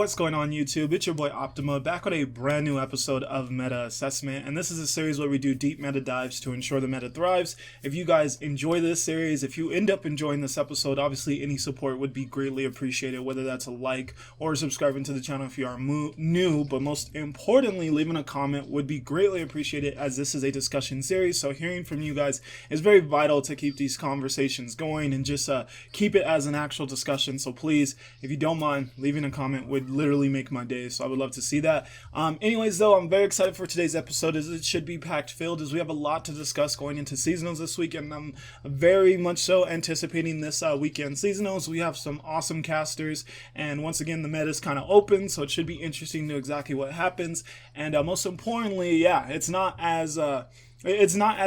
What's going on YouTube? It's your boy Optima back with a brand new episode of Meta Assessment, and this is a series where we do deep meta dives to ensure the meta thrives. If you guys enjoy this series, if you end up enjoying this episode, obviously any support would be greatly appreciated, whether that's a like or subscribing to the channel if you are new, but most importantly, leaving a comment would be greatly appreciated as this is a discussion series, so hearing from you guys is very vital to keep these conversations going and just keep it as an actual discussion. So please, if you don't mind, leaving a comment would literally make my day, so I would love to see that. Anyways though, I'm very excited for today's episode as it should be packed filled, as we have a lot to discuss going into seasonals this week, and I'm very much so anticipating this weekend seasonals. We have some awesome casters, and once again the meta is kind of open, so it should be interesting to exactly what happens. And most importantly, yeah, it's not as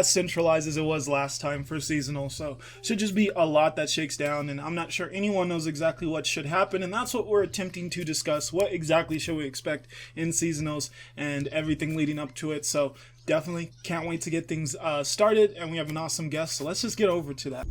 centralized as it was last time for seasonal, so should just be a lot that shakes down, and I'm not sure anyone knows exactly what should happen, and that's what we're attempting to discuss. What exactly should we expect in seasonals and everything leading up to it? So definitely can't wait to get things started, and we have an awesome guest, so let's just get over to that.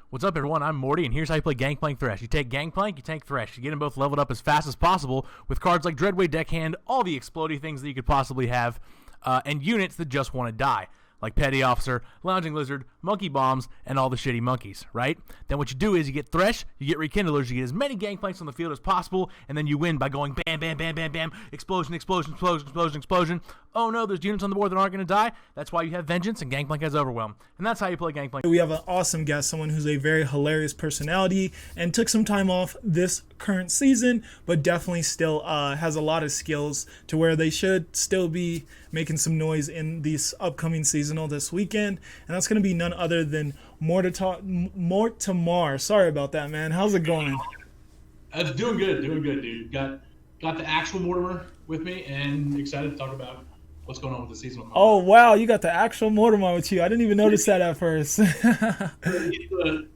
What's up, everyone? I'm Morty, and here's how you play Gangplank Thresh. You take Gangplank, you tank Thresh. You get them both leveled up as fast as possible with cards like Dreadway, Deckhand, all the explodey things that you could possibly have, and units that just want to die, like Petty Officer, Lounging Lizard, Monkey Bombs, and all the shitty monkeys, right? Then what you do is you get Thresh, you get Rekindlers, you get as many Gangplanks on the field as possible, and then you win by going bam, bam, bam, bam, bam, explosion, explosion, explosion, explosion, explosion. Oh no, there's units on the board that aren't going to die. That's why you have Vengeance, and Gangplank has Overwhelm. And that's how you play Gangplank. We have an awesome guest, someone who's a very hilarious personality and took some time off this current season, but definitely still has a lot of skills to where they should still be making some noise in this upcoming seasonal this weekend. And that's going to be none other than Mortimar. Sorry about that, man. How's it going? It's doing good, dude. Got the actual Mortimer with me, and excited to talk about what's going on with the season. Oh wow, you got the actual Mortimer with you. I didn't even notice that at first.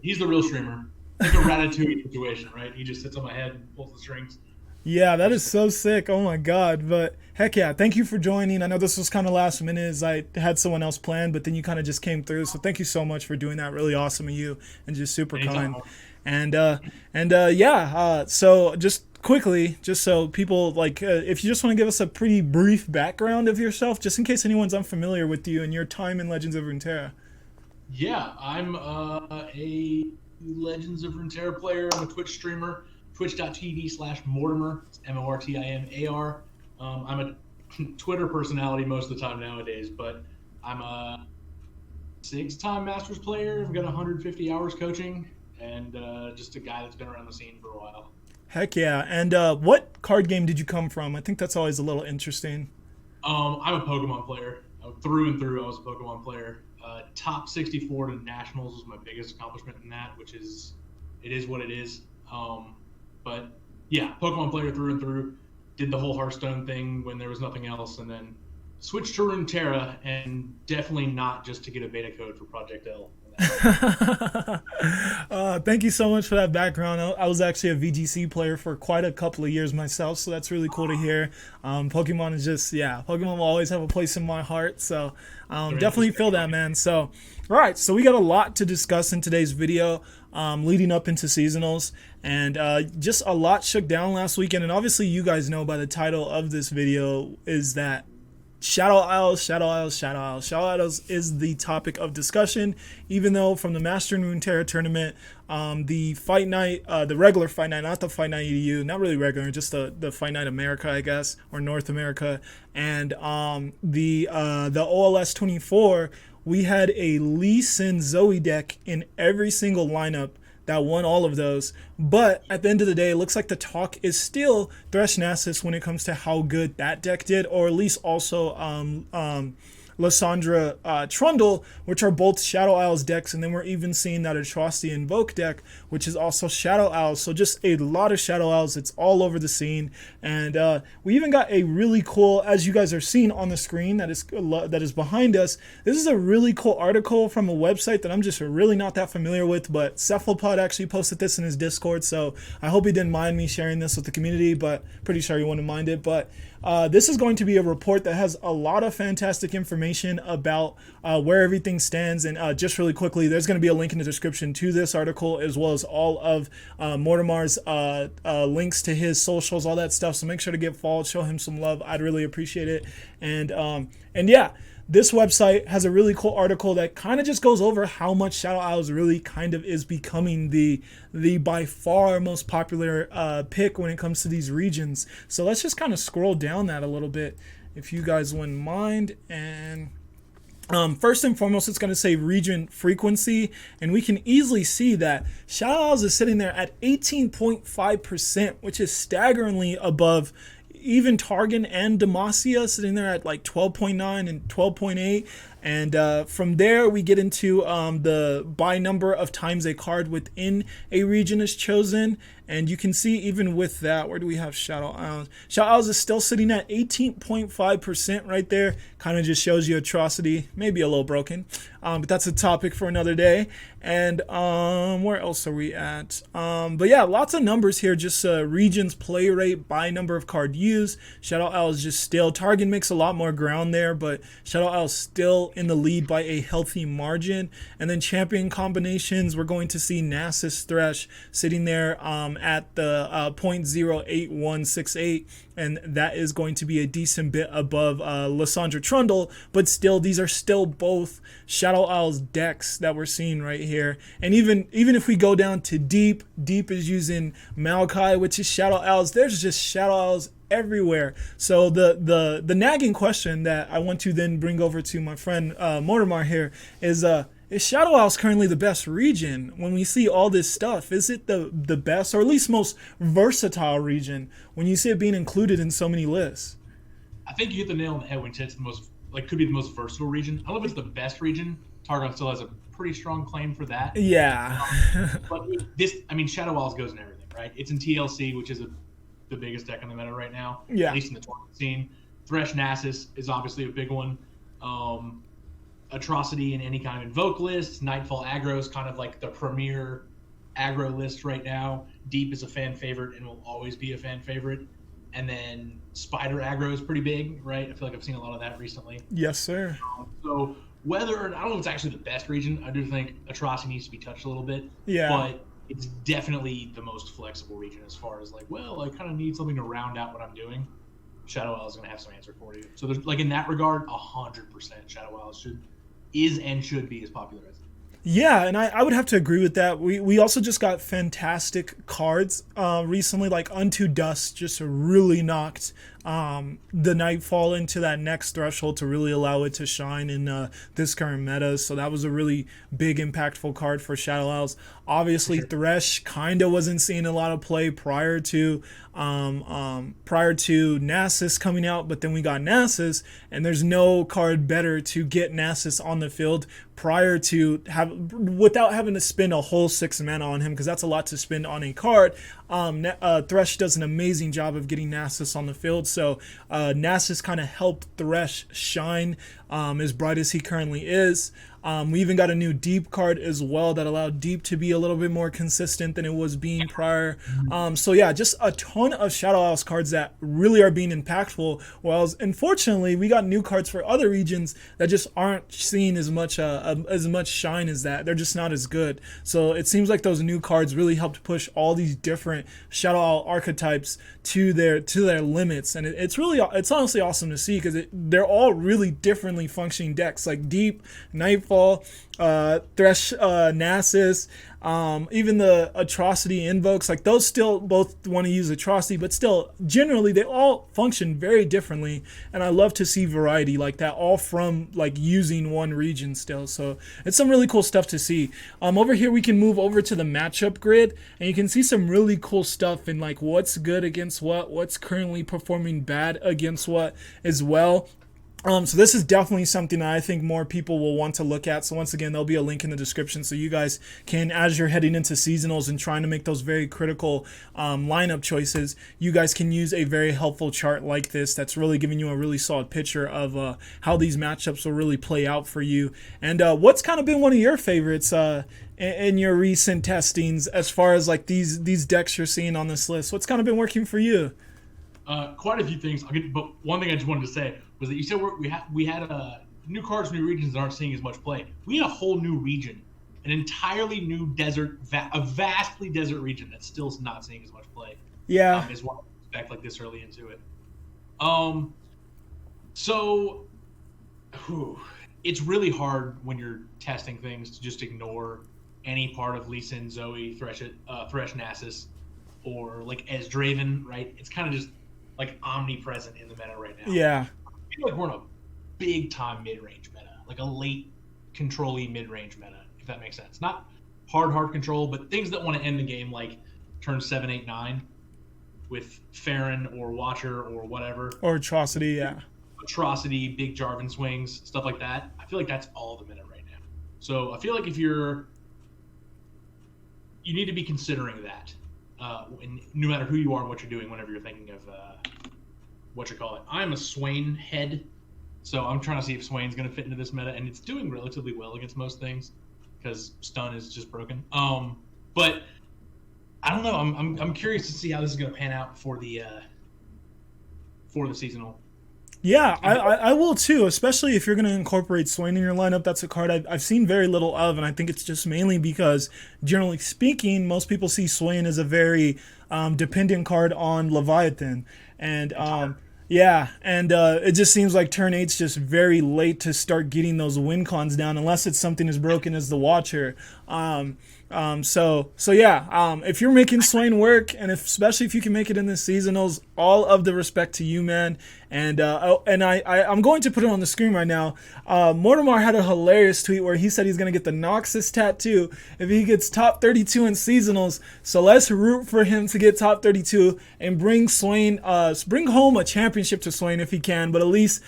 He's the real streamer. Like a Ratatouille situation, right? He just sits on my head and pulls the strings. Yeah, that is so sick. Oh my god. But heck yeah, thank you for joining. I know this was kind of last minute as I had someone else planned, but then you kind of just came through. So thank you so much for doing that. Really awesome of you, and just super kind. So just quickly, just so people if you just want to give us a pretty brief background of yourself, just in case anyone's unfamiliar with you and your time in Legends of Runeterra. Yeah, I'm a Legends of Runeterra player. I'm a Twitch streamer, twitch.tv/Mortimer, it's Mortimar. I'm a Twitter personality most of the time nowadays, but I'm a 6-time Masters player. I've got 150 hours coaching, and just a guy that's been around the scene for a while. Heck yeah. And what card game did you come from? I think that's always a little interesting. I'm a Pokemon player. Through and through, I was a Pokemon player. Top 64 to Nationals was my biggest accomplishment in that, which is, it is what it is. But yeah, Pokemon player through and through. Did the whole Hearthstone thing when there was nothing else, and then switched to Runeterra, and definitely not just to get a beta code for Project L. Thank you so much for that background. I was actually a VGC player for quite a couple of years myself, so that's really cool to hear. Pokemon is just, Pokemon will always have a place in my heart, so definitely feel that, man. So, all right, so we got a lot to discuss in today's video leading up into seasonals, and just a lot shook down last weekend, and obviously you guys know by the title of this video is that Shadow Isles is the topic of discussion, even though from the Master and Runeterra tournament, the Fight Night, the regular Fight Night, not the Fight Night EDU, not really regular, just the Fight Night America, I guess, or North America, and the OLS 24, we had a Lee Sin Zoe deck in every single lineup that won all of those. But at the end of the day, it looks like the talk is still Thresh Nasus when it comes to how good that deck did, or at least also Lysandra Trundle, which are both Shadow Isles decks, and then we're even seeing that Atrocity Invoke deck, which is also Shadow Isles. So just a lot of Shadow Isles. It's all over the scene, and we even got a really cool, as you guys are seeing on the screen that is behind us. This is a really cool article from a website that I'm just really not that familiar with, but Cephalopod actually posted this in his Discord, so I hope he didn't mind me sharing this with the community, but pretty sure he wouldn't mind it. But this is going to be a report that has a lot of fantastic information information about where everything stands. And just really quickly, there's going to be a link in the description to this article, as well as all of Mortimar's links to his socials, all that stuff. So make sure to get followed, show him some love. I'd really appreciate it. And yeah, this website has a really cool article that kind of just goes over how much Shadow Isles really kind of is becoming the by far most popular pick when it comes to these regions. So let's just kind of scroll down that a little bit, if you guys wouldn't mind. And first and foremost, it's going to say region frequency, and we can easily see that Shadow Isles is sitting there at 18.5%, which is staggeringly above even Targon and Demacia, sitting there at like 12.9 and 12.8. And from there, we get into the by number of times a card within a region is chosen. And you can see even with that, where do we have Shadow Isles? Shadow Isles is still sitting at 18.5% right there. Kind of just shows you atrocity, maybe a little broken. But that's a topic for another day. And where else are we at? But yeah, lots of numbers here. Just regions, play rate, by number of card used. Shadow Isles just still. Targon makes a lot more ground there, but Shadow Isles still in the lead by a healthy margin. And then champion combinations, we're going to see Nasus Thresh sitting there at the 0.08168, and that is going to be a decent bit above Lysandra Trundle, but still, these are still both Shadow Isles decks that we're seeing right here. And even if we go down to Deep is using Maokai, which is Shadow Isles. There's just Shadow Isles everywhere. So the nagging question that I want to then bring over to my friend Mortimar here is Shadow Isles currently the best region? When we see all this stuff, is it the best, or at least most versatile region when you see it being included in so many lists? I think you hit the nail on the head when you said it's the most, like, could be the most versatile region. I don't know if it's the best region. Targon still has a pretty strong claim for that. Yeah. But this, I mean, Shadow Isles goes in everything, right? It's in TLC, which is the biggest deck on the meta right now. Yeah. At least in the tournament scene. Thresh Nasus is obviously a big one. Atrocity in any kind of invoke list. Nightfall aggro is kind of like the premier aggro list right now. Deep is a fan favorite and will always be a fan favorite. And then Spider aggro is pretty big, right? I feel like I've seen a lot of that recently. Yes, sir. So whether, I don't know if it's actually the best region. I do think Atrocity needs to be touched a little bit. Yeah. But it's definitely the most flexible region as far as like, well, I kind of need something to round out what I'm doing. Shadow Isles is going to have some answer for you. So there's, like, in that regard, 100% Shadow Isles is and should be as popular as it. Yeah, and I would have to agree with that. We also just got fantastic cards recently, like Unto Dust just really knocked the Nightfall into that next threshold to really allow it to shine in this current meta. So that was a really big, impactful card for Shadow Isles. Obviously, sure. Thresh kind of wasn't seeing a lot of play prior to Nasus coming out, but then we got Nasus, and there's no card better to get Nasus on the field prior to without having to spend a whole 6 mana on him, because that's a lot to spend on a card. Thresh does an amazing job of getting Nasus on the field, so Nasus kind of helped Thresh shine as bright as he currently is. We even got a new Deep card as well that allowed Deep to be a little bit more consistent than it was being prior. So yeah, just a ton of Shadow Isles cards that really are being impactful, while unfortunately we got new cards for other regions that just aren't seeing as much shine as that. They're just not as good. So it seems like those new cards really helped push all these different Shadow Isle archetypes to their limits, and it's honestly awesome to see, because they're all really differently functioning decks, like Deep, Nightfall, Thresh, Nasus, even the Atrocity invokes, like those still both want to use Atrocity, but still generally they all function very differently, and I love to see variety like that, all from like using one region still. So it's some really cool stuff to see. Over here we can move over to the matchup grid, and you can see some really cool stuff in like what's good against what's currently performing bad against what as well. So this is definitely something that I think more people will want to look at. So once again, there'll be a link in the description so you guys can, as you're heading into seasonals and trying to make those very critical lineup choices, you guys can use a very helpful chart like this that's really giving you a really solid picture of how these matchups will really play out for you. And what's kind of been one of your favorites in your recent testings as far as like these decks you're seeing on this list? What's kind of been working for you? Quite a few things. But one thing I just wanted to say was that you said we had new cards, new regions that aren't seeing as much play. We had a whole new region, an entirely new desert, a vastly desert region that's still not seeing as much play. Yeah. Is what I expect like this early into it. So it's really hard when you're testing things to just ignore any part of Lee Sin, Zoe, Thresh, Nasus, or like as Draven, right? It's kind of just like omnipresent in the meta right now. Yeah. I feel like we're in a big time mid-range meta, like a late control-y mid-range meta, if that makes sense. Not hard control, but things that want to end the game like turn 7, 8, 9 with Farron or Watcher or whatever. Or Atrocity, yeah. Atrocity, big Jarvan swings, stuff like that. I feel like that's all the meta right now. So I feel like if you need to be considering that, no matter who you are and what you're doing, whenever you're thinking of what you call it. I'm a Swain head, so I'm trying to see if Swain's going to fit into this meta, and it's doing relatively well against most things because stun is just broken. But I don't know. I'm curious to see how this is going to pan out for the seasonal. Yeah, I will too, especially if you're going to incorporate Swain in your lineup. That's a card I've seen very little of, and I think it's just mainly because, generally speaking, most people see Swain as a very dependent card on Leviathan. And it just seems like turn 8's just very late to start getting those win cons down, unless it's something as broken as the Watcher. If you're making Swain work, and especially if you can make it in the seasonals, all of the respect to you, man. And I'm going to put it on the screen right now. Mortimar had a hilarious tweet where he said he's going to get the Noxus tattoo if he gets top 32 in seasonals. So let's root for him to get top 32 and bring Swain, bring home a championship to Swain if he can, but at least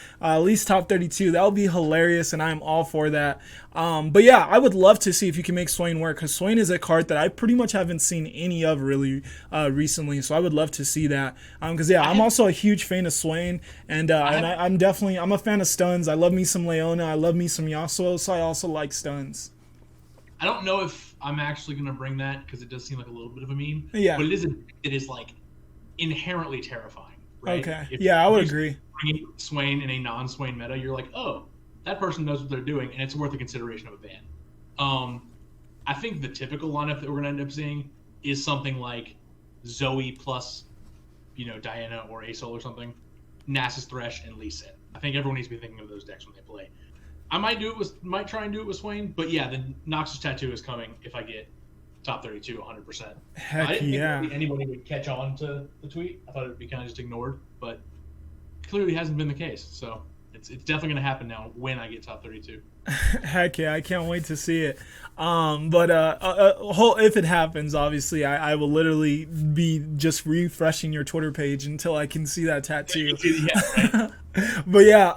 top 32. That would be hilarious, and I'm all for that. But yeah, I would love to see if you can make Swain work, because Swain is a card that I pretty much haven't seen any of really recently. So I would love to see that. Because I'm also a huge fan of Swain, and I'm a fan of stuns. I love me some Leona. I love me some Yasuo. So I also like stuns. I don't know if I'm actually going to bring that because it does seem like a little bit of a meme. Yeah. But it is like inherently terrifying, right? Okay. I would agree. Bringing Swain in a non-Swain meta, you're like, oh, that person knows what they're doing, and it's worth the consideration of a ban. I think the typical lineup that we're going to end up seeing is something like Zoe plus, Diana or Asol or something, Nasus, Thresh, and Lee Sin. I think everyone needs to be thinking of those decks when they play. I might try and do it with Swain, but yeah, the Noxus tattoo is coming if I get top 32 100%. Heck, I didn't think anybody would catch on to the tweet. I thought it would be kind of just ignored, but clearly hasn't been the case. So it's definitely going to happen now when I get top 32. Heck yeah, I can't wait to see it. If it happens, obviously, I will literally be just refreshing your Twitter page until I can see that tattoo. Yeah, right. But yeah,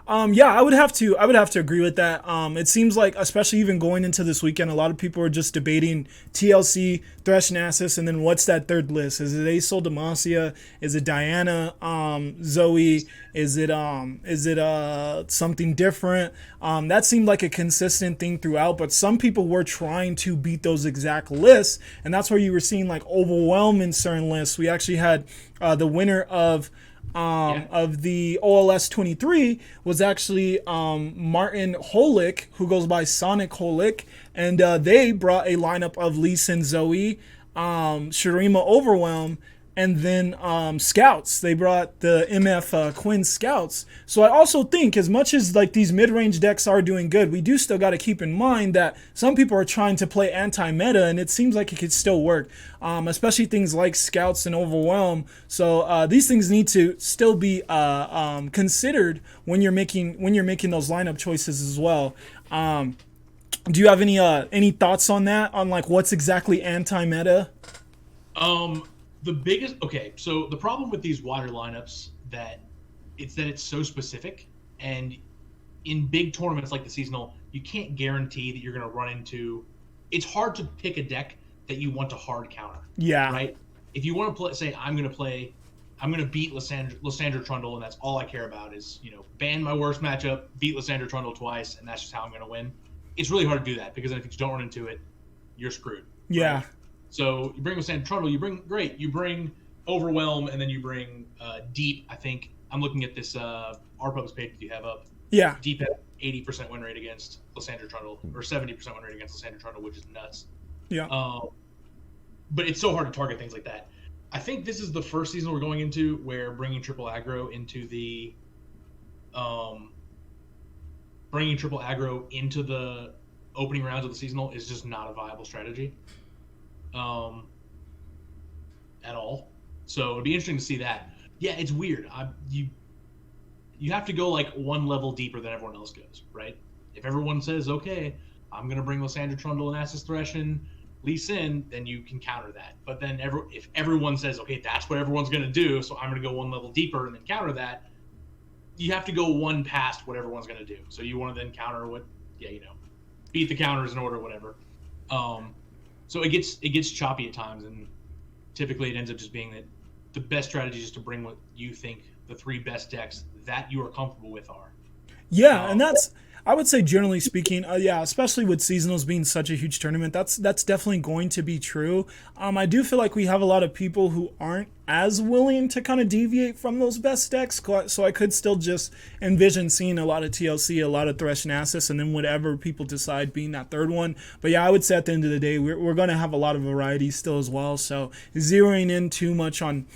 I would have to agree with that. It seems like, especially even going into this weekend, a lot of people are just debating TLC, Thresh, Nasus, and then what's that third list? Is it Asol, Demacia? Is it Diana, Zoe? Is it something different? That seemed like a consistent thing throughout, but some people were trying to beat those exact lists, and that's where you were seeing like overwhelm in certain lists. We actually had the winner of the OLS 23 was actually Martin Holick, who goes by Sonic Holick, and they brought a lineup of Lee Sin, Zoe, Shurima Overwhelm, and then Scouts. They brought the MF Quinn Scouts. So I also think, as much as like these mid-range decks are doing good, we do still got to keep in mind that some people are trying to play anti-meta, and it seems like it could still work, especially things like Scouts and Overwhelm. So these things need to still be considered when you're making those lineup choices as well. Do you have any thoughts on that? On like what's exactly anti-meta? So the problem with these water lineups that it's so specific, and in big tournaments like the seasonal, you can't guarantee that you're going to run into. It's hard to pick a deck that you want to hard counter. Yeah. Right. If you want to play, say I'm going to beat Lysandra Trundle, and that's all I care about is ban my worst matchup, beat Lysandra Trundle twice, and that's just how I'm going to win. It's really hard to do that because if you don't run into it, you're screwed. Yeah. Right? So you bring Lysandra Trundle, you bring Overwhelm, and then you bring Deep. I think I'm looking at this RPubs page that you have up. Yeah. Deep had 80% win rate against Lysandra Trundle, or 70% win rate against Lysandra Trundle, which is nuts. Yeah. But it's so hard to target things like that. I think this is the first season we're going into where bringing triple aggro into the opening rounds of the seasonal is just not a viable strategy at all. So it'd be interesting to see that. Yeah, it's weird. You have to go like one level deeper than everyone else goes, right? If everyone says, okay, I'm going to bring Lysandra Trundle and Assus Thresh Lee Sin, then you can counter that. But then if everyone says, okay, that's what everyone's going to do, so I'm going to go one level deeper and then counter that, you have to go one past what everyone's going to do. So you want to then counter beat the counters in order, whatever. So it gets choppy at times, and typically it ends up just being that the best strategy is to bring what you think the 3 best decks that you are comfortable with are. Yeah, and that's, I would say, generally speaking, especially with seasonals being such a huge tournament, that's definitely going to be true. I do feel like we have a lot of people who aren't as willing to kind of deviate from those best decks, so I could still just envision seeing a lot of TLC, a lot of Thresh and Assus, and then whatever people decide being that third one. But yeah, I would say at the end of the day, we're going to have a lot of variety still as well, so zeroing in too much on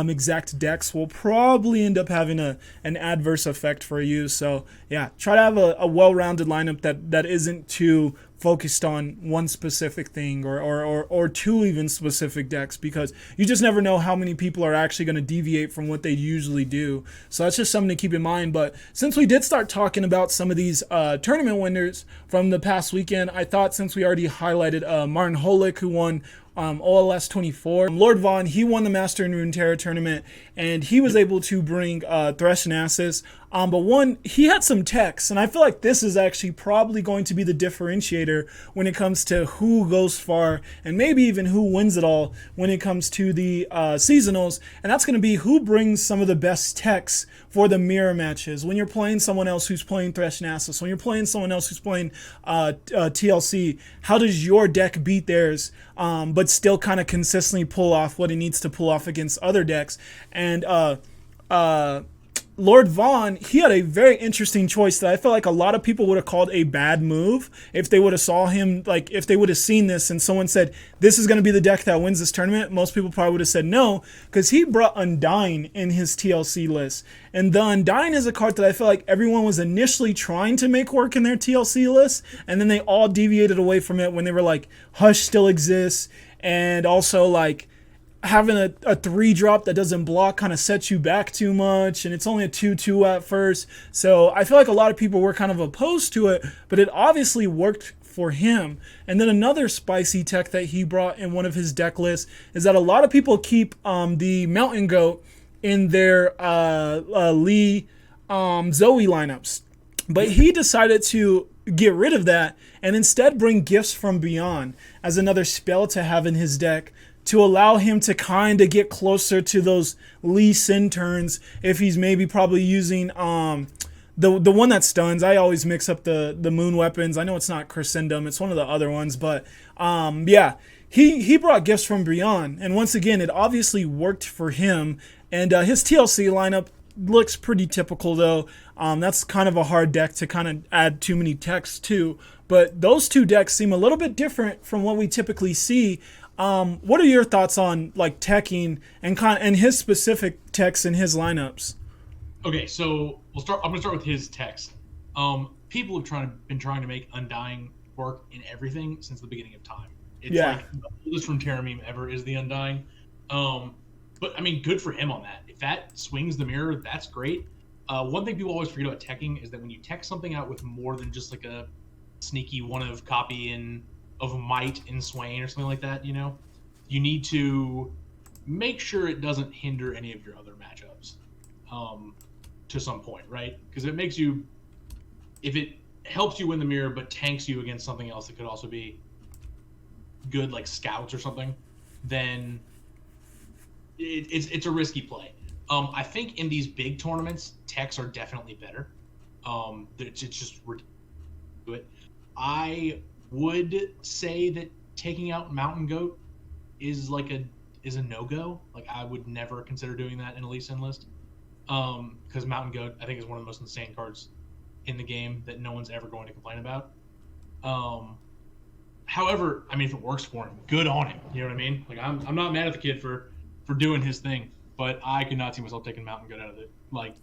exact decks will probably end up having an adverse effect for you. So yeah, try to have a well-rounded lineup that isn't too focused on one specific thing or two even specific decks, because you just never know how many people are actually going to deviate from what they usually do. So that's just something to keep in mind. But since we did start talking about some of these tournament winners from the past weekend, I thought, since we already highlighted Martin Holick, who won OLS 24. Lord Vaughn, he won the Master in Runeterra tournament, and he was able to bring Thresh and Assus. But he had some techs, and I feel like this is actually probably going to be the differentiator when it comes to who goes far, and maybe even who wins it all when it comes to the seasonals. And that's going to be who brings some of the best techs for the mirror matches. When you're playing someone else who's playing Thresh and Assus, when you're playing someone else who's playing TLC, how does your deck beat theirs, but still kind of consistently pull off what it needs to pull off against other decks? And Lord Vaughn, he had a very interesting choice that I felt like a lot of people would have called a bad move if they would have saw him, like if they would have seen this and someone said, this is going to be the deck that wins this tournament. Most people probably would have said no, because he brought Undying in his TLC list. And the Undying is a card that I feel like everyone was initially trying to make work in their TLC list, and then they all deviated away from it when they were like, Hush still exists, and also like, having a 3-drop that doesn't block kind of sets you back too much, and it's only a 2/2 at first. So I feel like a lot of people were kind of opposed to it, but it obviously worked for him. And then another spicy tech that he brought in one of his deck lists is that a lot of people keep the Mountain Goat in their Lee Zoe lineups, but he decided to get rid of that and instead bring Gifts from Beyond as another spell to have in his deck, to allow him to kind of get closer to those Lee Sin turns if he's maybe probably using the one that stuns. I always mix up the moon weapons. I know it's not Crescendum, it's one of the other ones, but yeah, he brought Gifts from Beyond, and once again it obviously worked for him. And his TLC lineup looks pretty typical though. That's kind of a hard deck to kind of add too many techs to, but those two decks seem a little bit different from what we typically see. What are your thoughts on like teching and his specific techs in his lineups? Okay, so I'm gonna start with his techs. People have been trying to make Undying work in everything since the beginning of time. It's like the oldest Runeterra meme ever is the Undying. But I mean, good for him on that. If that swings the mirror, that's great. One thing people always forget about teching is that when you tech something out with more than just like a sneaky one of copy of Might in Swain or something like that, you need to make sure it doesn't hinder any of your other matchups to some point, right? Because if it helps you win the mirror but tanks you against something else that could also be good, like scouts or something, then it's a risky play. I think in these big tournaments, techs are definitely better. It's just ridiculous. I would say that taking out Mountain Goat is a no-go. Like, I would never consider doing that in a Lee Sin list. Because Mountain Goat, I think, is one of the most insane cards in the game that no one's ever going to complain about. However, I mean, if it works for him, good on him. You know what I mean? Like, I'm not mad at the kid for doing his thing, but I could not see myself taking Mountain Good out of it, like,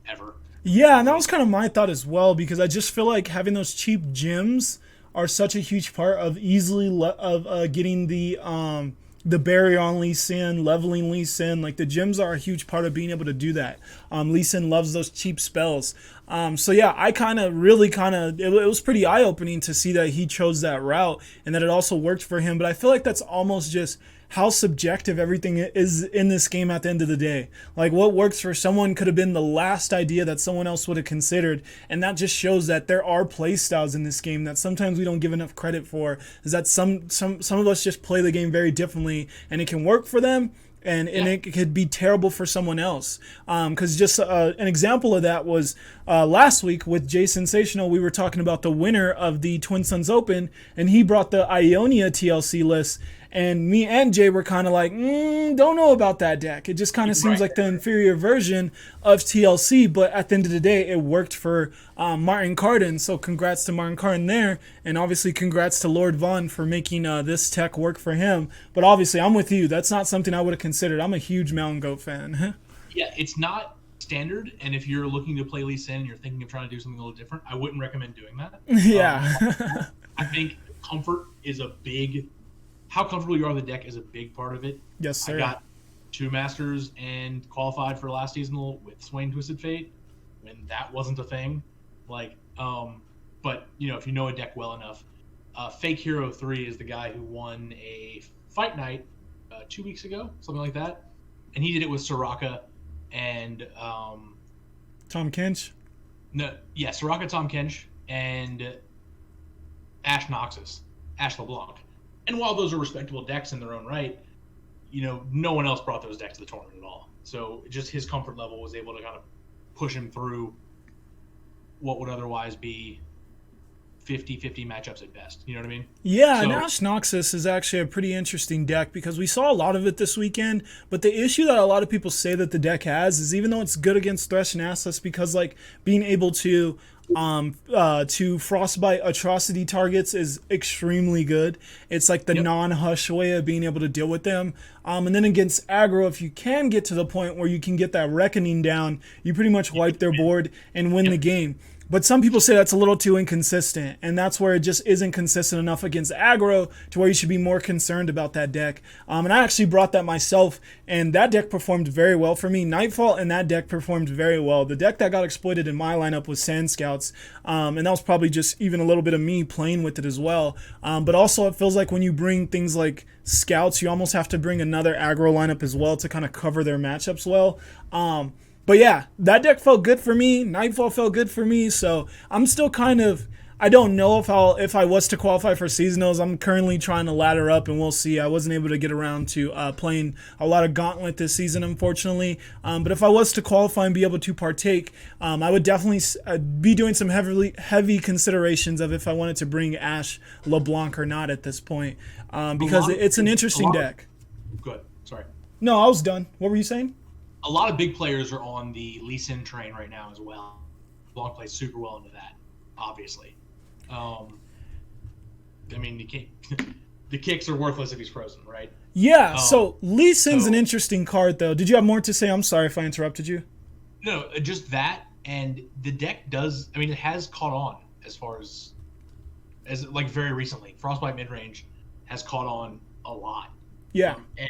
ever. Yeah, and that was kind of my thought as well, because I just feel like having those cheap gems are such a huge part of getting the barrier on Lee Sin, leveling Lee Sin. Like, the gems are a huge part of being able to do that. Lee Sin loves those cheap spells. So yeah, I it was pretty eye-opening to see that he chose that route and that it also worked for him. But I feel like that's almost just how subjective everything is in this game at the end of the day. Like, what works for someone could have been the last idea that someone else would have considered, and that just shows that there are play styles in this game that sometimes we don't give enough credit for. Is that some of us just play the game very differently, and it can work for them, and it could be terrible for someone else. Because just an example of that was last week with Jay Sensational. We were talking about the winner of the Twin Suns Open, and he brought the Ionia TLC list. And me and Jay were kind of like, don't know about that deck. It just kind of seems like the inferior version of TLC. But at the end of the day, it worked for Martin Cardin. So congrats to Martin Cardin there. And obviously congrats to Lord Vaughn for making this tech work for him. But obviously, I'm with you. That's not something I would have considered. I'm a huge Mountain Goat fan. Yeah, it's not standard. And if you're looking to play Lee Sin and you're thinking of trying to do something a little different, I wouldn't recommend doing that. Yeah. I think comfort is how comfortable you are with the deck is a big part of it. Yes, sir. I got 2 Masters and qualified for last seasonal with Swain Twisted Fate when that wasn't a thing. Like, but you know, if you know a deck well enough, Fake Hero 3 is the guy who won a fight night 2 weeks ago, something like that, and he did it with Soraka and Tom Kench. Soraka, Tom Kench, and Ash Noxus, Ash LeBlanc. And while those are respectable decks in their own right, you know, no one else brought those decks to the tournament at all. So just his comfort level was able to kind of push him through what would otherwise be 50-50 matchups at best. You know what I mean? Yeah, and Ash Noxus is actually a pretty interesting deck because we saw a lot of it this weekend. But the issue that a lot of people say that the deck has is, even though it's good against Thresh and ISLES, because like being able to frostbite atrocity targets is extremely good. It's like the non-hush way of being able to deal with them. And then against aggro, if you can get to the point where you can get that reckoning down, you pretty much wipe their board and win the game. But some people say that's a little too inconsistent, and that's where it just isn't consistent enough against aggro to where you should be more concerned about that deck. And I actually brought that myself, and that deck performed very well for me. Nightfall and that deck performed very well. The deck that got exploited in my lineup was Sand Scouts, and that was probably just even a little bit of me playing with it as well. But also it feels like when you bring things like Scouts, you almost have to bring another aggro lineup as well to kind of cover their matchups well. But yeah, that deck felt good for me. Nightfall felt good for me. So I'm still kind of, I don't know if I was to qualify for seasonals. I'm currently trying to ladder up, and we'll see. I wasn't able to get around to playing a lot of Gauntlet this season, unfortunately. But if I was to qualify and be able to partake, I would definitely be doing some heavy considerations of if I wanted to bring Ash LeBlanc or not at this point, because it's an interesting deck. Good. Sorry. No, I was done. What were you saying? A lot of big players are on the Lee Sin train right now as well. LeBlanc plays super well into that, obviously. I mean, the kicks are worthless if he's frozen, right? Yeah, so Lee Sin's an interesting card, though. Did you have more to say? I'm sorry if I interrupted you. No, just that, and the deck does, I mean, it has caught on as far as like very recently. Frostbite midrange has caught on a lot. Yeah. And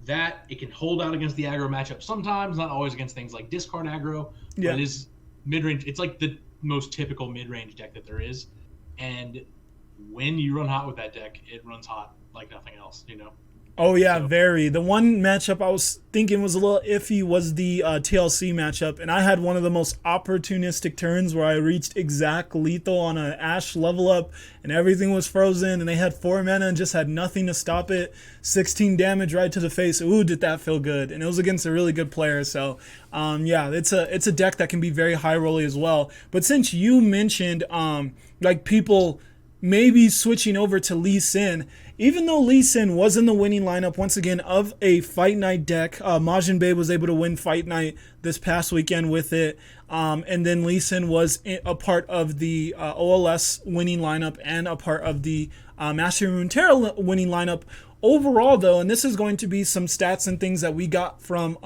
that, it can hold out against the aggro matchup sometimes, not always against things like discard aggro, but it is mid-range. It's like the most typical mid-range deck that there is. And when you run hot with that deck, it runs hot like nothing else, you know? Oh, yeah, very. The one matchup I was thinking was a little iffy was the TLC matchup, and I had one of the most opportunistic turns where I reached exact lethal on an Ash level up, and everything was frozen, and they had 4 mana and just had nothing to stop it. 16 damage right to the face. Ooh, did that feel good. And it was against a really good player, so yeah, it's a deck that can be very high rolly as well. But since you mentioned like people maybe switching over to Lee Sin. Even though Lee Sin was in the winning lineup once again of a Fight Night deck, Majin Bey was able to win Fight Night this past weekend with it. And then Lee Sin was a part of the OLS winning lineup and a part of the Master Runeterra winning lineup. Overall, though, and this is going to be some stats and things that we got from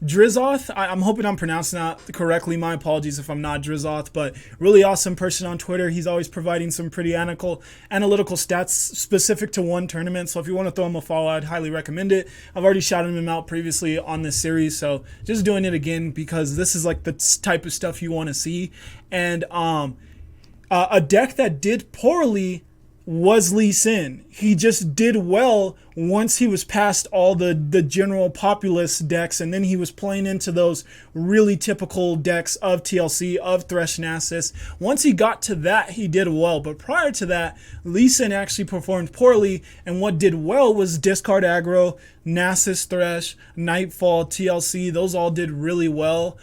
Drizoth. I'm hoping I'm pronouncing that correctly. My apologies if I'm not. Drizoth, but really awesome person on Twitter. He's always providing some pretty analytical stats specific to one tournament. So if you want to throw him a follow, I'd highly recommend it. I've already shouted him out previously on this series, so just doing it again because this is like the type of stuff you want to see. And a deck that did poorly was Lee Sin. He just did well once he was past all the general populace decks, and then he was playing into those really typical decks of TLC, of Thresh Nasus. Once he got to that, he did well, but prior to that, Lee Sin actually performed poorly, and what did well was discard aggro, Nasus Thresh, Nightfall, TLC. Those all did really well.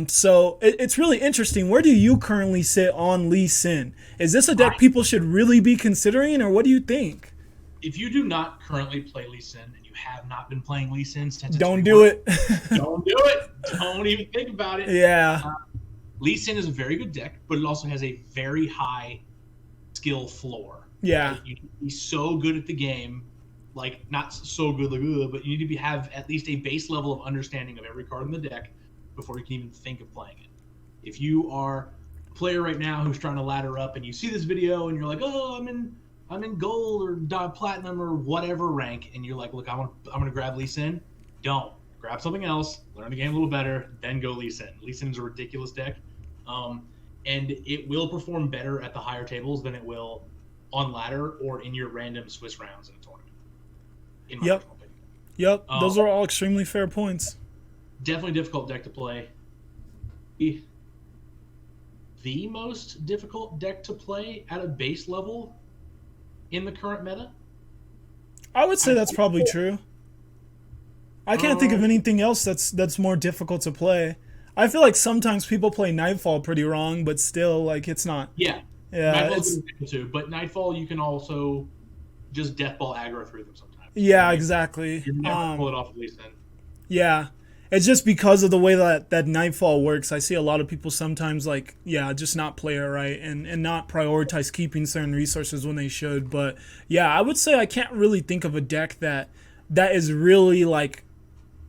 So it's really interesting. Where do you currently sit on Lee Sin? Is this a deck people should really be considering, or what do you think? If you do not currently play Lee Sin and you have not been playing Lee Sin since don't do it. Don't do it. Don't even think about it. Yeah. Lee Sin is a very good deck, but it also has a very high skill floor. Yeah. Right? You need to be so good at the game, like not so good, like, but you need to have at least a base level of understanding of every card in the deck before you can even think of playing it. If you are a player right now who's trying to ladder up and you see this video and you're like, oh, I'm in gold or platinum or whatever rank, and you're like, look, I'm gonna grab Lee Sin. Don't. Grab something else, learn the game a little better, then go Lee Sin. Lee Sin is a ridiculous deck. And it will perform better at the higher tables than it will on ladder or in your random Swiss rounds in a tournament. In my personal opinion. Yep. Those are all extremely fair points. Definitely difficult deck to play. The most difficult deck to play at a base level in the current meta? I would say that's probably true. I can't think of anything else that's more difficult to play. I feel like sometimes people play Nightfall pretty wrong, but still, like, it's not. Yeah. Yeah. Nightfall's difficult too, but Nightfall you can also just deathball aggro through them sometimes. Yeah, exactly. You never pull it off at least then. Yeah. It's just because of the way that Nightfall works. I see a lot of people sometimes, like, just not play it right and not prioritize keeping certain resources when they should. But, yeah, I would say I can't really think of a deck that is really, like,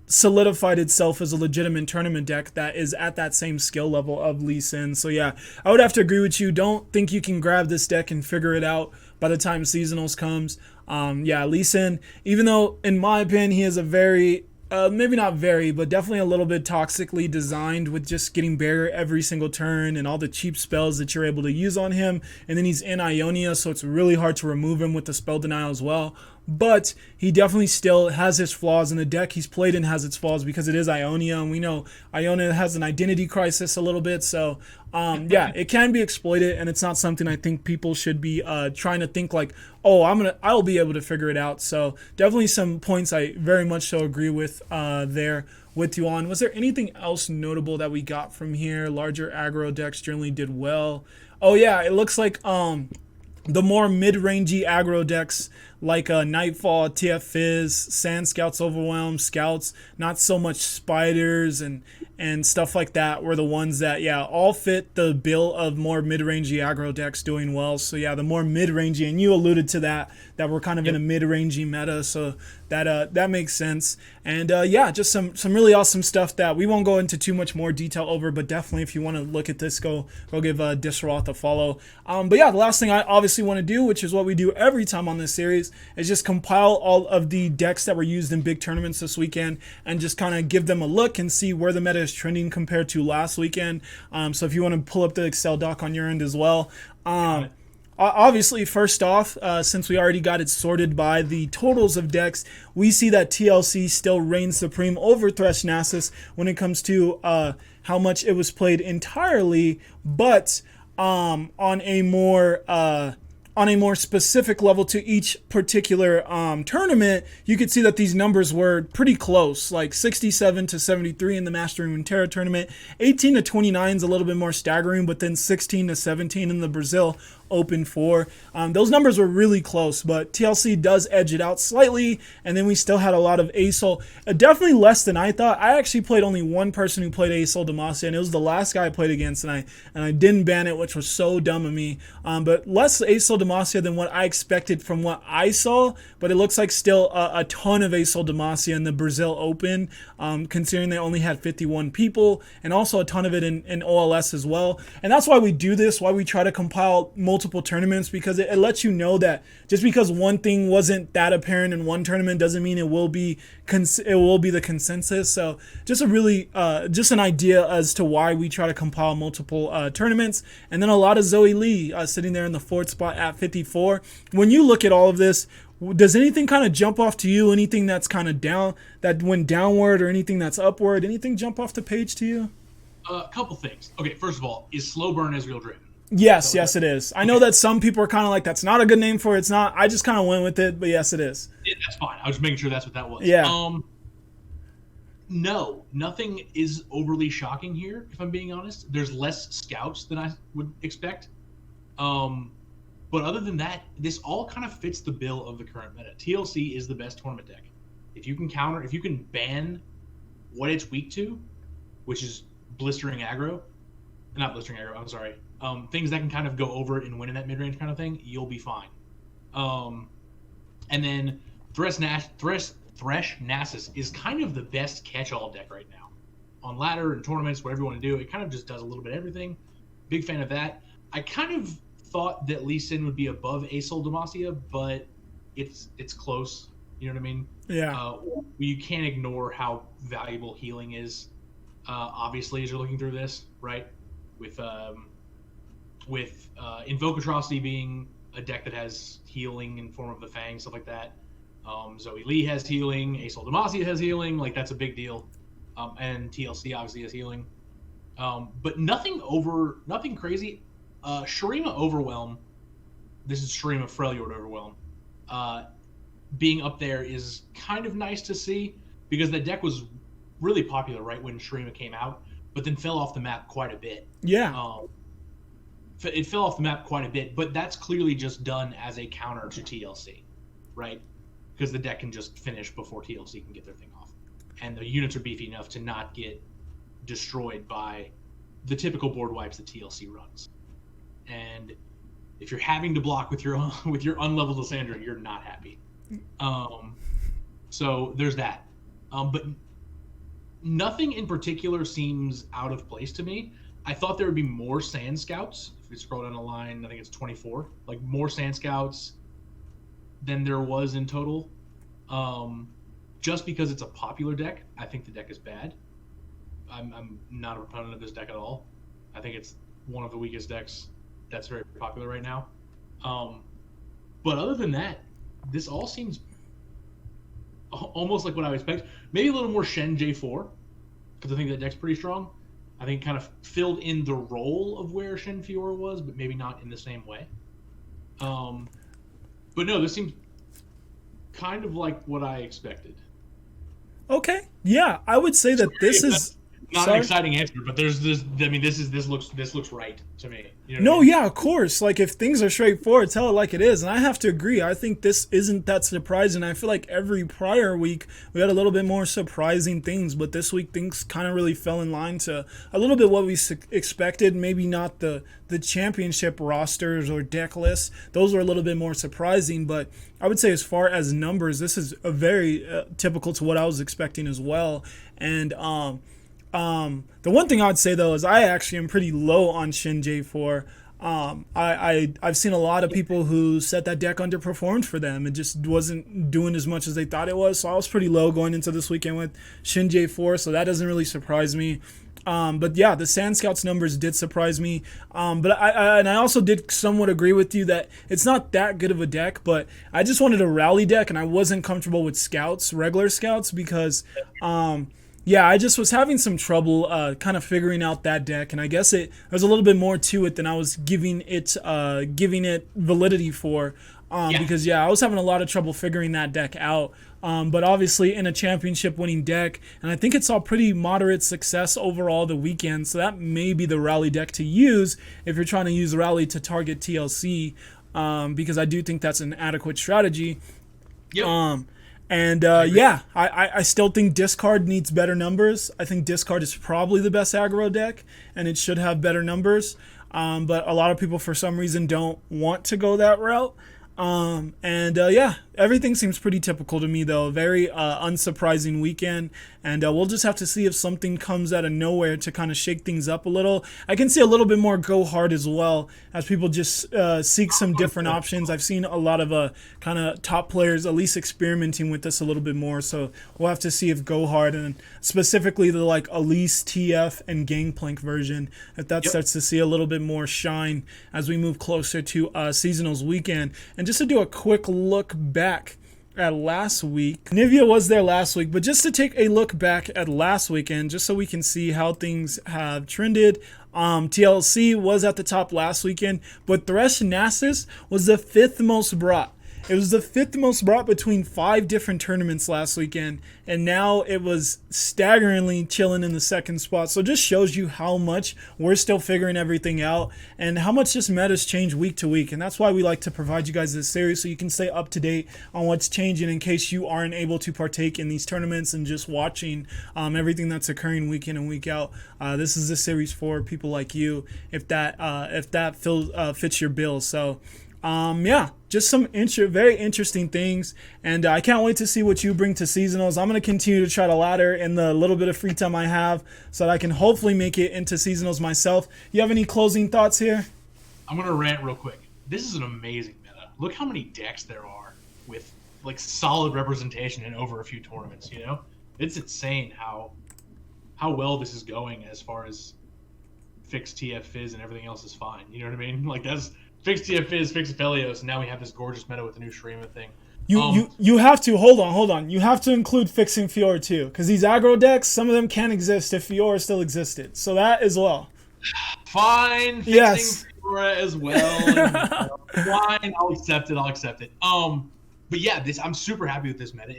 solidified itself as a legitimate tournament deck that is at that same skill level of Lee Sin. So, yeah, I would have to agree with you. Don't think you can grab this deck and figure it out by the time Seasonals comes. Lee Sin, even though, in my opinion, he is a very... maybe not very, but definitely a little bit toxically designed with just getting barrier every single turn and all the cheap spells that you're able to use on him. And then he's in Ionia, so it's really hard to remove him with the spell denial as well. But he definitely still has his flaws, and the deck he's played in has its flaws because it is Ionia, and we know Ionia has an identity crisis a little bit. So, it can be exploited, and it's not something I think people should be trying to think like, oh, I'll be able to figure it out. So definitely some points I very much so agree with there with you on. Was there anything else notable that we got from here? Larger aggro decks generally did well. Oh yeah, it looks like the more mid-rangey aggro decks like Nightfall, TF Fizz, Sand Scouts, Overwhelm, Scouts, not so much Spiders and stuff like that were the ones that, all fit the bill of more mid-rangey aggro decks doing well. So, the more mid-rangey, and you alluded to that we're kind of in a mid-rangey meta, so that makes sense. And, just some really awesome stuff that we won't go into too much more detail over, but definitely if you want to look at this, go give Disroth a follow. The last thing I obviously want to do, which is what we do every time on this series, is just compile all of the decks that were used in big tournaments this weekend and just kind of give them a look and see where the meta is trending compared to last weekend. So if you want to pull up the Excel doc on your end as well. Obviously, first off, since we already got it sorted by the totals of decks, we see that TLC still reigns supreme over Thresh Nasus when it comes to how much it was played entirely, but on a more on a more specific level to each particular tournament, you could see that these numbers were pretty close, like 67 to 73 in the Mastering Runeterra tournament. 18 to 29 is a little bit more staggering, but then 16 to 17 in the Brazil Open 4. Those numbers were really close, but TLC does edge it out slightly, and then we still had a lot of ASOL. Definitely less than I thought. I actually played only one person who played ASOL Demacia, and it was the last guy I played against, and I didn't ban it, which was so dumb of me. But less ASOL Demacia than what I expected from what I saw, but it looks like still a ton of ASOL Demacia in the Brazil Open, considering they only had 51 people, and also a ton of it in OLS as well. And that's why we do this, why we try to compile multiple tournaments, because it lets you know that just because one thing wasn't that apparent in one tournament doesn't mean it will be the consensus. So just a really just an idea as to why we try to compile multiple tournaments. And then a lot of Zoe Lee sitting there in the 4th spot at 54. When you look at all of this, does anything kind of jump off to you? Anything that's kind of down, that went downward, or anything that's upward? Anything jump off the page to you? A couple things. Okay, first of all, is Slow Burn Israel driven? Yes, it is. I know that some people are kind of like, that's not a good name for it. It's not. I just kind of went with it, but yes, it is. Yeah, that's fine. I was just making sure that's what that was. Yeah. No, nothing is overly shocking here, if I'm being honest. There's less scouts than I would expect. But other than that, this all kind of fits the bill of the current meta. TLC is the best tournament deck. If you can ban what it's weak to, which is blistering aggro, not blistering aggro, I'm sorry. Things that can kind of go over and win in that mid-range kind of thing, you'll be fine. And then Thresh Nasus is kind of the best catch-all deck right now. On ladder and tournaments, whatever you want to do, it kind of just does a little bit of everything. Big fan of that. I kind of thought that Lee Sin would be above ASOL Demacia, but it's close. You know what I mean? Yeah. You can't ignore how valuable healing is, obviously, as you're looking through this, right? With Invoke Atrocity being a deck that has healing in form of the Fang, stuff like that. Zoe Lee has healing. ASOL Demacia has healing. Like, that's a big deal. And TLC obviously has healing. But nothing crazy. Shurima Overwhelm. This is Shurima Freljord Overwhelm. Being up there is kind of nice to see, because the deck was really popular right when Shurima came out, but then fell off the map quite a bit. Yeah. It fell off the map quite a bit, but that's clearly just done as a counter to TLC, right? Because the deck can just finish before TLC can get their thing off. And the units are beefy enough to not get destroyed by the typical board wipes that TLC runs. And if you're having to block with your unleveled Lysandra, you're not happy. So there's that. But nothing in particular seems out of place to me. I thought there would be more Sand Scouts. If you scroll down the line, I think it's 24. Like, more Sand Scouts than there was in total. Just because it's a popular deck, I think the deck is bad. I'm not a proponent of this deck at all. I think it's one of the weakest decks that's very popular right now. But other than that, this all seems almost like what I would expect. Maybe a little more Shen J4, because I think that deck's pretty strong. I think kind of filled in the role of where Shen Fiora was, but maybe not in the same way. But no, this seems kind of like what I expected. Okay. Yeah, I would say that this is not an exciting answer, but there's this. I mean, this looks right to me. You know no, what I mean? yeah, of course. Like, if things are straightforward, tell it like it is. And I have to agree. I think this isn't that surprising. I feel like every prior week we had a little bit more surprising things, but this week things kind of really fell in line to a little bit what we expected. Maybe not the championship rosters or deck lists. Those were a little bit more surprising, but I would say as far as numbers, this is a very typical to what I was expecting as well. And the one thing I'd say though is I actually am pretty low on Shin J4. I've seen a lot of people who said that deck underperformed for them. It just wasn't doing as much as they thought it was. So I was pretty low going into this weekend with Shin J4. So that doesn't really surprise me. But yeah, the Sand Scouts numbers did surprise me. But I also did somewhat agree with you that it's not that good of a deck, but I just wanted a rally deck and I wasn't comfortable with Scouts, regular Scouts, because Yeah, I just was having some trouble kind of figuring out that deck, and I guess there's a little bit more to it than I was giving it validity for. Because I was having a lot of trouble figuring that deck out. But obviously in a championship winning deck, and I think it saw pretty moderate success overall the weekend, so that may be the rally deck to use if you're trying to use rally to target TLC, because I do think that's an adequate strategy. Yep. I still think discard needs better numbers. I think discard is probably the best aggro deck, and it should have better numbers. But a lot of people for some reason don't want to go that route. Everything seems pretty typical to me though. Very unsurprising weekend, and we'll just have to see if something comes out of nowhere to kind of shake things up a little. I can see a little bit more go hard as well, as people just seek some different options. I've seen a lot of kind of top players at least experimenting with this a little bit more, so we'll have to see if go hard, and specifically the like Elise, TF, and Gangplank version, if that starts to see a little bit more shine as we move closer to Seasonals weekend. And just to do a quick look back at last week, Nivea was there last week, but just to take a look back at last weekend, just so we can see how things have trended. TLC was at the top last weekend, but Thresh Nasus was the 5th most brought. It was the 5th most brought between 5 different tournaments last weekend, and now it was staggeringly chilling in the 2nd spot. So it just shows you how much we're still figuring everything out, and how much just metas change week to week. And that's why we like to provide you guys this series, so you can stay up to date on what's changing in case you aren't able to partake in these tournaments and just watching everything that's occurring week in and week out. This is a series for people like you, if that fits your bill. So just some very interesting things, and I can't wait to see what you bring to Seasonals. I'm going to continue to try to ladder in the little bit of free time I have, so that I can hopefully make it into Seasonals myself. You have any closing thoughts here? I'm going to rant real quick. This is an amazing meta. Look how many decks there are with like solid representation in over a few tournaments, you know? It's insane how well this is going as far as fixed TF Fizz and everything else is fine. You know what I mean? Like that's fixed TF Fizz, fixed Felios, and now we have this gorgeous meta with the new Shurima thing. You have to hold on. You have to include fixing Fiora too, because these aggro decks, some of them can't exist if Fiora still existed. So that as well. Fine, fixing Fiora as well. Fine, I'll accept it. But yeah, I'm super happy with this meta.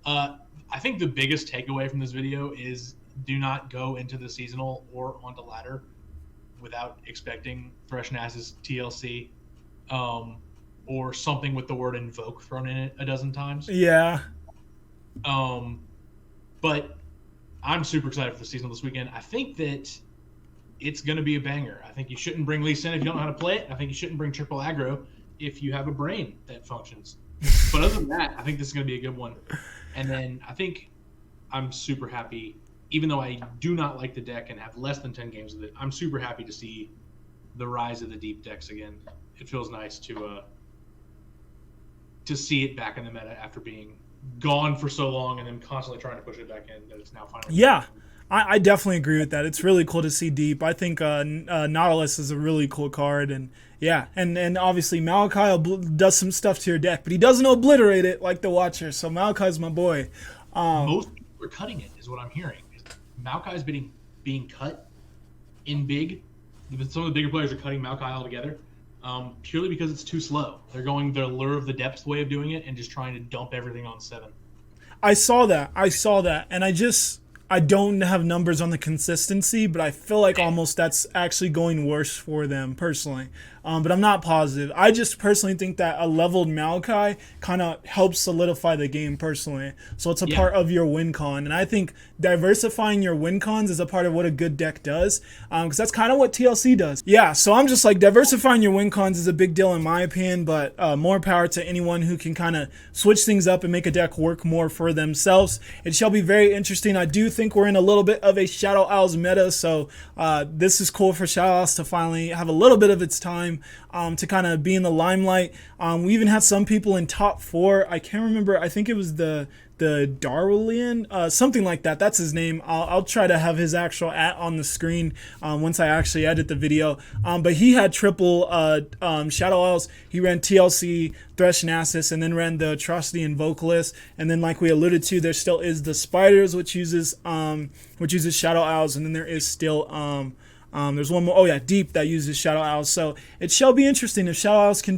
I think the biggest takeaway from this video is do not go into the seasonal or onto ladder without expecting Thresh Nasus TLC, or something with the word invoke thrown in it a dozen times. Yeah. But I'm super excited for the season this weekend. I think that it's going to be a banger. I think you shouldn't bring Lee Sin if you don't know how to play it. I think you shouldn't bring triple aggro if you have a brain that functions. But other than that, I think this is going to be a good one. And then I think I'm super happy. Even though I do not like the deck and have less than 10 games with it, I'm super happy to see the rise of the deep decks again. It feels nice to see it back in the meta after being gone for so long and then constantly trying to push it back in, that it's now finally. Yeah, I definitely agree with that. It's really cool to see deep. I think Nautilus is a really cool card, and yeah, and obviously Maokai does some stuff to your deck, but he doesn't obliterate it like the Watcher. So Maokai's my boy. Most people are cutting it, is what I'm hearing. Maokai's being cut in big. Some of the bigger players are cutting Maokai altogether, purely because it's too slow. They're going the Lure of the Depths way of doing it and just trying to dump everything on 7. I saw that, and I don't have numbers on the consistency, but I feel like almost that's actually going worse for them personally. But I'm not positive. I just personally think that a leveled Maokai kind of helps solidify the game personally. So it's a part of your win con. And I think diversifying your win cons is a part of what a good deck does, because that's kind of what TLC does. Yeah, so I'm just like, diversifying your win cons is a big deal in my opinion, but more power to anyone who can kind of switch things up and make a deck work more for themselves. It shall be very interesting. I do think we're in a little bit of a Shadow Owls meta, so this is cool for Shadow Owls to finally have a little bit of its time to kind of be in the limelight. We even had some people in top 4. I can't remember. I think it was the the Darwin, something like that. That's his name. I'll try to have his actual on the screen once I actually edit the video. But he had triple Shadow Isles. He ran TLC, Thresh, Nasus, and then ran the Atrocity and Vocalist. And then, like we alluded to, there still is the Spiders, which uses Shadow Isles, and then there is still there's one more. Oh yeah, Deep, that uses Shadow Isles. So it shall be interesting if Shadow Isles can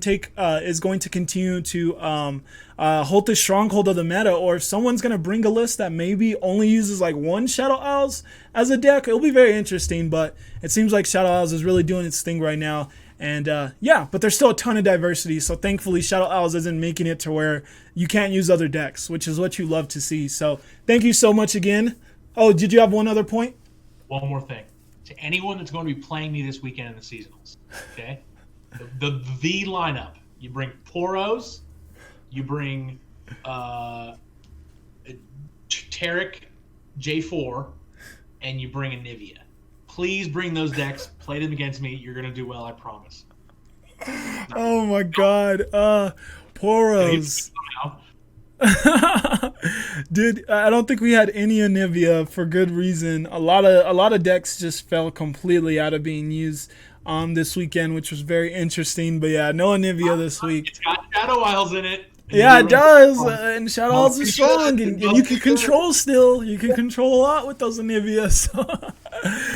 is going to continue to hold the stronghold of the meta, or if someone's going to bring a list that maybe only uses like one Shadow Isles as a deck. It'll be very interesting, but it seems like Shadow Isles is really doing its thing right now. And yeah, but there's still a ton of diversity. So thankfully, Shadow Isles isn't making it to where you can't use other decks, which is what you love to see. So thank you so much again. Oh, did you have one other point? One more thing. To anyone that's going to be playing me this weekend in the seasonals, okay? The lineup. You bring Poros, you bring Tarek J4, and you bring a Nivea. Please bring those decks. Play them against me. You're going to do well, I promise. Oh my god. Poros. Dude, I don't think we had any Anivia for good reason. A lot of decks just fell completely out of being used this weekend, which was very interesting. But yeah, no Anivia this week. It's got Shadow Isles in it. Yeah, it does, and Shadow Isles is strong, and you can control still. You can control a lot with those Anivia.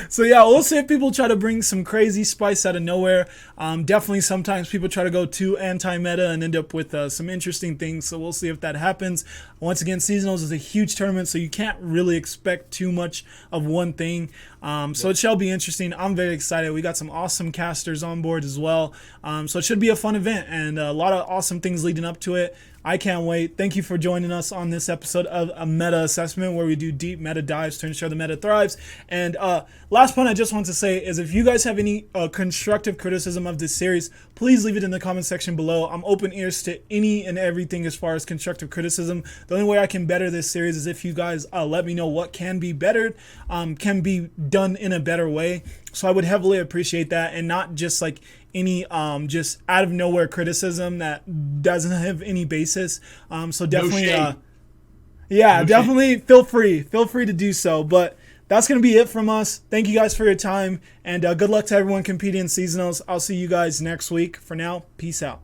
So yeah, we'll see if people try to bring some crazy spice out of nowhere. Definitely sometimes people try to go too anti-meta and end up with some interesting things. So we'll see if that happens. Once again, Seasonals is a huge tournament, so you can't really expect too much of one thing. So it shall be interesting. I'm very excited. We got some awesome casters on board as well. So it should be a fun event and a lot of awesome things leading up to it. I can't wait. Thank you for joining us on this episode of a meta assessment where we do deep meta dives to ensure the meta thrives. And last point I just want to say is if you guys have any constructive criticism of this series, please leave it in the comment section below. I'm open ears to any and everything as far as constructive criticism. The only way I can better this series is if you guys let me know what can be bettered, can be done in a better way. So I would heavily appreciate that, and not just like any just out of nowhere criticism that doesn't have any basis. So definitely definitely feel free to do so. But that's gonna be it from us. Thank you guys for your time, and good luck to everyone competing in seasonals. I'll see you guys next week. For now, peace out.